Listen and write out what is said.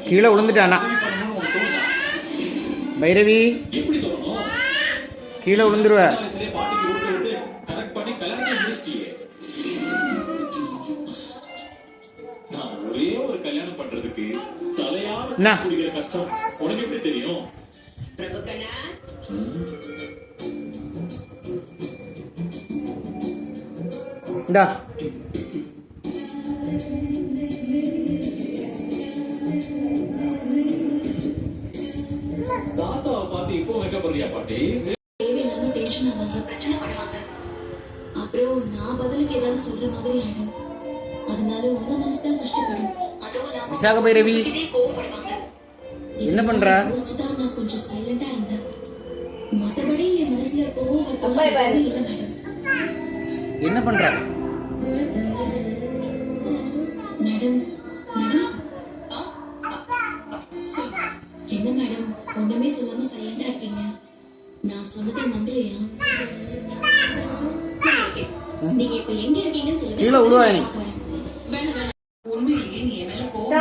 கீழே விழுந்துட்டானா பைரவி? கீழே விழுந்துருவ. ஒரே ஒரு கல்யாணம் பண்றதுக்கு தலையான கஷ்டம் உனக்கு எப்படி தெரியும்? இந்தா தாத்தாவை பார்த்து இப்போ வைக்கப்படுறியா பாட்டி? தேவையில்லாம டென்ஷன் ஆவாங்க, பிரச்சனை பண்ணுவாங்க. அப்புறம் நான் பதிலுக்கு ஏதாவது சொல்ற மாதிரி ஆயிடும். அதனால உங்க மனசுதான் கஷ்டப்படும். அதுவும் இல்லாம விசாக பைரவி கோவப்படுவாங்க. என்ன பண்ற? தான் நான் கொஞ்சம் சைலண்டா இருந்தேன். மத்தபடி என் மனசுல கோவம் வரது இல்ல மேடம். என்ன பண்ற மேடம்? என்ன மேடம் ஒண்ணுமே சொல்லாம சைலண்டா இருக்கீங்க? நான் சொன்னதை நம்பலையா? நீங்க இப்ப எங்க இருக்கீங்கன்னு சொல்லுங்க. கீழே விழுவா நீ. உண்மையிலேயே நீ என் மேல கோவம்